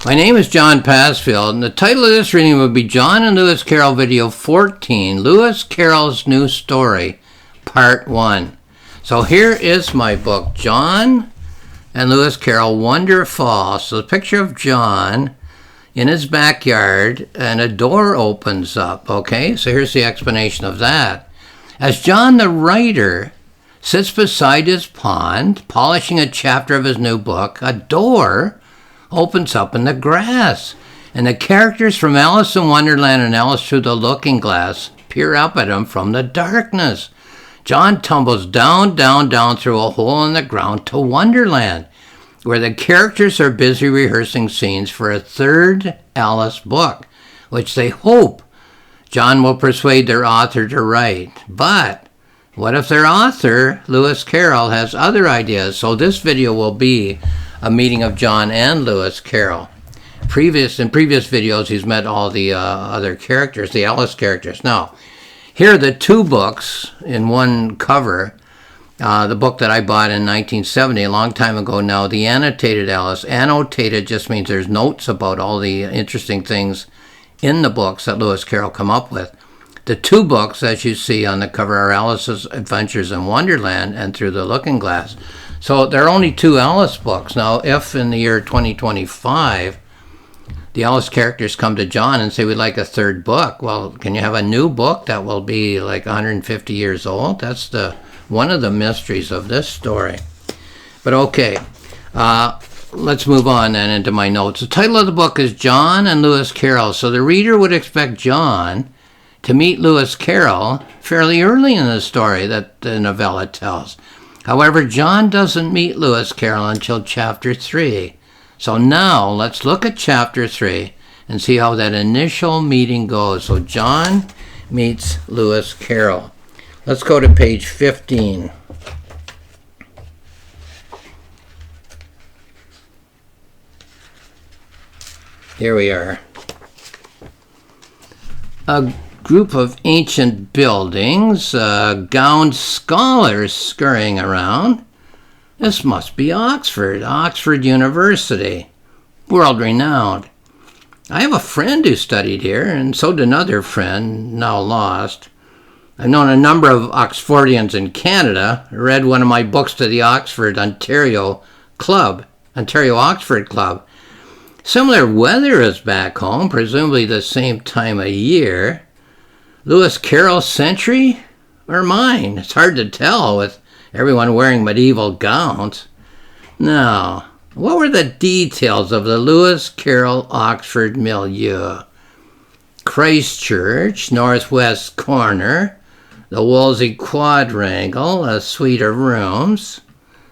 My name is John Pasfield, and the title of this reading would be John and Lewis Carroll Video 14, Lewis Carroll's New Story, Part 1. So here is my book, John and Lewis Carroll Wonder Falls. So the picture of John in his backyard, and a door opens up, okay? So here's the explanation of that. As John the writer sits beside his pond, polishing a chapter of his new book, a door opens up in the grass, and the characters from Alice in Wonderland and Alice Through the Looking Glass peer up at him from the darkness. John tumbles down through a hole in the ground to Wonderland, where the characters are busy rehearsing scenes for a third Alice book, which they hope John will persuade their author to write. But what if their author, Lewis Carroll, has other ideas? So this video will be a meeting of John and Lewis Carroll. In previous videos, he's met all the other characters, the Alice characters. Now, here are the two books in one cover. The book that I bought in 1970, a long time ago now, the annotated Alice. Annotated just means there's notes about all the interesting things in the books that Lewis Carroll come up with. The two books, as you see on the cover, are Alice's Adventures in Wonderland and Through the Looking Glass. So there are only two Alice books. Now, if in the year 2025, the Alice characters come to John and say, we'd like a third book, well, can you have a new book that will be like 150 years old? That's one of the mysteries of this story. But okay, let's move on then into my notes. The title of the book is John and Lewis Carroll. So the reader would expect John to meet Lewis Carroll fairly early in the story that the novella tells. However, John doesn't meet Lewis Carroll until chapter 3. So now let's look at chapter 3 and see how that initial meeting goes. So John meets Lewis Carroll. Let's go to page 15. Here we are. A group of ancient buildings, gowned scholars scurrying around. This must be Oxford University, world-renowned. I have a friend who studied here, and so did another friend, now lost. I've known a number of Oxfordians in Canada. I read one of my books to the Ontario Oxford Club. Similar weather is back home, presumably the same time of year. Lewis Carroll's century or mine? It's hard to tell with everyone wearing medieval gowns. Now, what were the details of the Lewis Carroll Oxford milieu? Christchurch, northwest corner, the Wolsey quadrangle, a suite of rooms.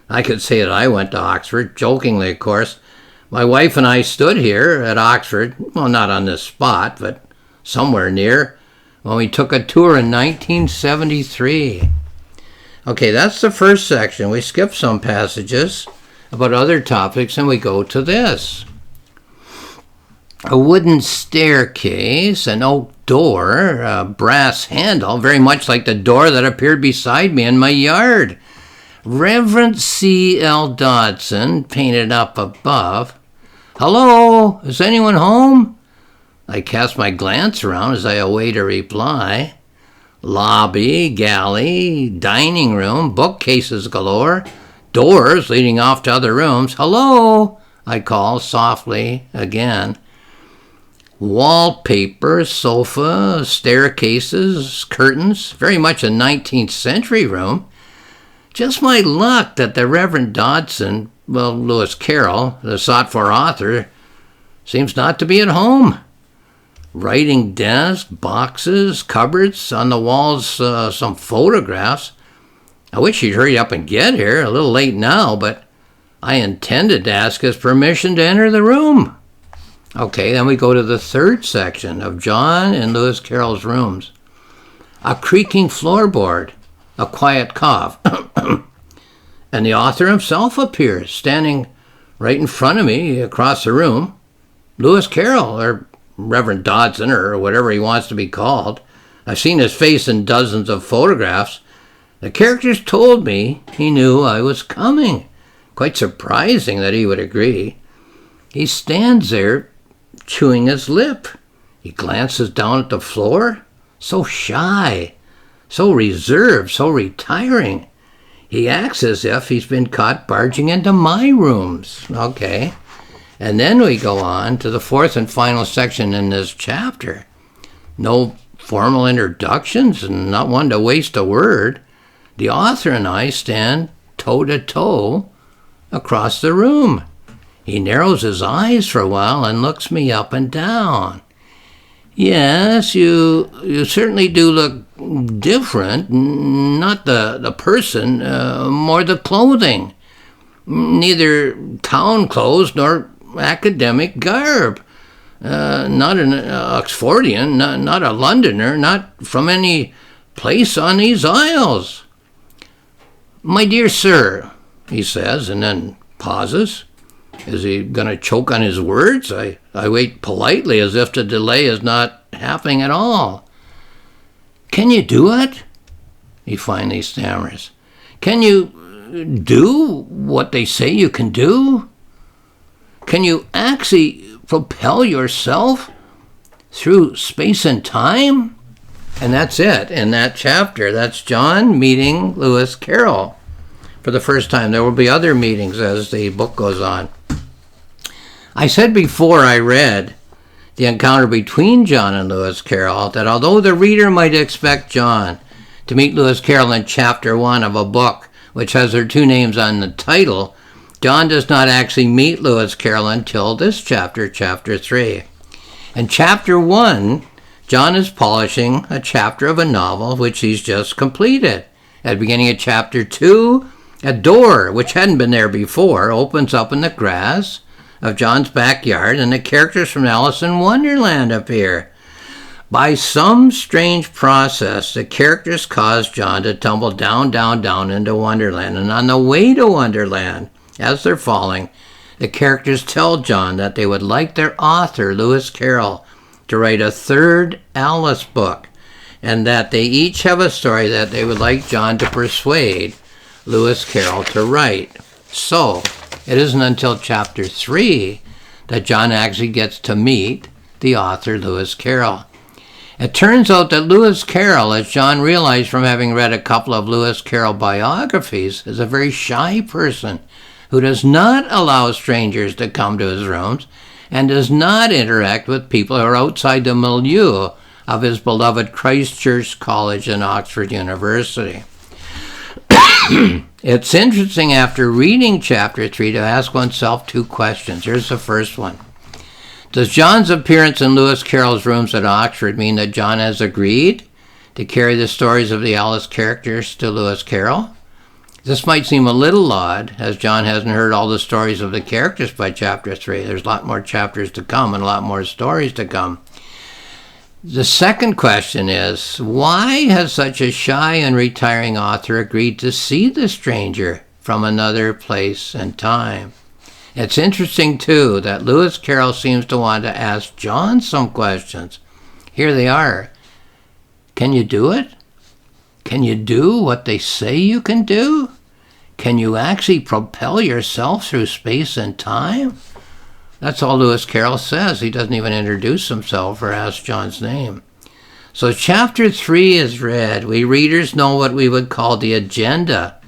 I could say that I went to Oxford, jokingly of course. My wife and I stood here at Oxford, well, not on this spot, but somewhere near, when we took a tour in 1973. Okay, that's the first section. We skip some passages about other topics and we go to this. A wooden staircase, an oak door, a brass handle, very much like the door that appeared beside me in my yard. Reverend C.L. Dodson painted up above. Hello, is anyone home? I cast my glance around as I await a reply. Lobby, galley, dining room, bookcases galore, doors leading off to other rooms. Hello, I call softly again. Wallpaper, sofa, staircases, curtains, very much a 19th century room. Just my luck that the Reverend Dodson, well, Lewis Carroll, the sought-for author, seems not to be at home. Writing desk, boxes, cupboards, on the walls some photographs. I wish he'd hurry up and get here, a little late now, but I intended to ask his permission to enter the room. Okay, then we go to the third section of John and Lewis Carroll's rooms. A creaking floorboard, a quiet cough, and the author himself appears, standing right in front of me across the room. Lewis Carroll, or Reverend Dodson, or whatever he wants to be called. I've seen his face in dozens of photographs. The characters told me he knew I was coming. Quite surprising that he would agree. He stands there chewing his lip. He glances down at the floor, so shy, so reserved, so retiring. He acts as if he's been caught barging into my rooms. Okay. And then we go on to the fourth and final section in this chapter. No formal introductions and not one to waste a word. The author and I stand toe to toe across the room. He narrows his eyes for a while and looks me up and down. Yes, you certainly do look different. Not the person, more the clothing. Neither town clothes nor academic garb. Not an Oxfordian, not a Londoner, not from any place on these isles. My dear sir, he says, and then pauses. Is he going to choke on his words? I wait politely as if the delay is not happening at all. Can you do it? He finally stammers. Can you do what they say you can do? Can you actually propel yourself through space and time? And that's it in that chapter. That's John meeting Lewis Carroll for the first time. There will be other meetings as the book goes on. I said before I read the encounter between John and Lewis Carroll that although the reader might expect John to meet Lewis Carroll in chapter 1 of a book which has their two names on the title, John does not actually meet Lewis Carroll until this chapter, chapter 3. In chapter 1, John is polishing a chapter of a novel which he's just completed. At the beginning of chapter 2, a door, which hadn't been there before, opens up in the grass of John's backyard, and the characters from Alice in Wonderland appear. By some strange process, the characters cause John to tumble down into Wonderland. And on the way to Wonderland, as they're falling, the characters tell John that they would like their author, Lewis Carroll, to write a third Alice book, and that they each have a story that they would like John to persuade Lewis Carroll to write. So, it isn't until chapter 3 that John actually gets to meet the author, Lewis Carroll. It turns out that Lewis Carroll, as John realized from having read a couple of Lewis Carroll biographies, is a very shy person who does not allow strangers to come to his rooms and does not interact with people who are outside the milieu of his beloved Christ Church College and Oxford University. It's interesting after reading chapter 3 to ask oneself two questions. Here's the first one. Does John's appearance in Lewis Carroll's rooms at Oxford mean that John has agreed to carry the stories of the Alice characters to Lewis Carroll? This might seem a little odd, as John hasn't heard all the stories of the characters by chapter 3. There's a lot more chapters to come and a lot more stories to come. The second question is, why has such a shy and retiring author agreed to see the stranger from another place and time? It's interesting, too, that Lewis Carroll seems to want to ask John some questions. Here they are. Can you do it? Can you do what they say you can do? Can you actually propel yourself through space and time? That's all Lewis Carroll says. He doesn't even introduce himself or ask John's name. So chapter 3 is read. We readers know what we would call the agenda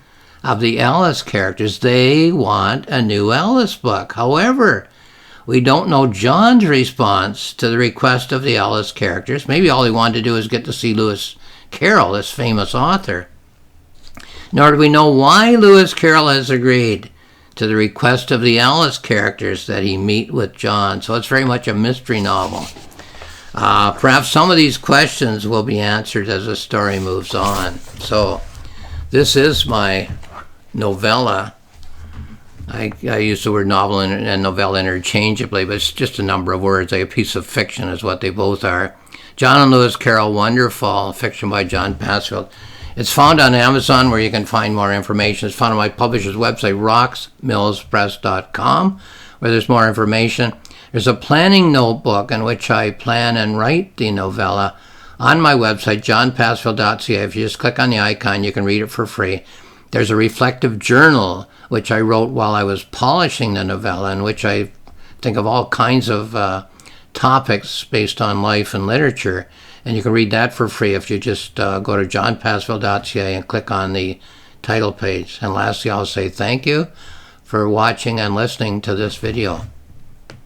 of the Alice characters. They want a new Alice book. However, we don't know John's response to the request of the Alice characters. Maybe all he wanted to do is get to see Lewis Carroll, this famous author. Nor do we know why Lewis Carroll has agreed to the request of the Alice characters that he meet with John. So it's very much a mystery novel. Perhaps some of these questions will be answered as the story moves on. So this is my novella. I use the word novel and novella interchangeably, but it's just a number of words. Like a piece of fiction is what they both are. John and Lewis Carroll, Wonderfall, fiction by John Passfield. It's found on Amazon, where you can find more information. It's found on my publisher's website, roxmillspress.com, where there's more information. There's a planning notebook in which I plan and write the novella on my website, johnpassfield.ca. If you just click on the icon, you can read it for free. There's a reflective journal, which I wrote while I was polishing the novella, in which I think of all kinds of topics based on life and literature. And you can read that for free if you just go to johnpassville.ca and click on the title page. And lastly, I'll say thank you for watching and listening to this video.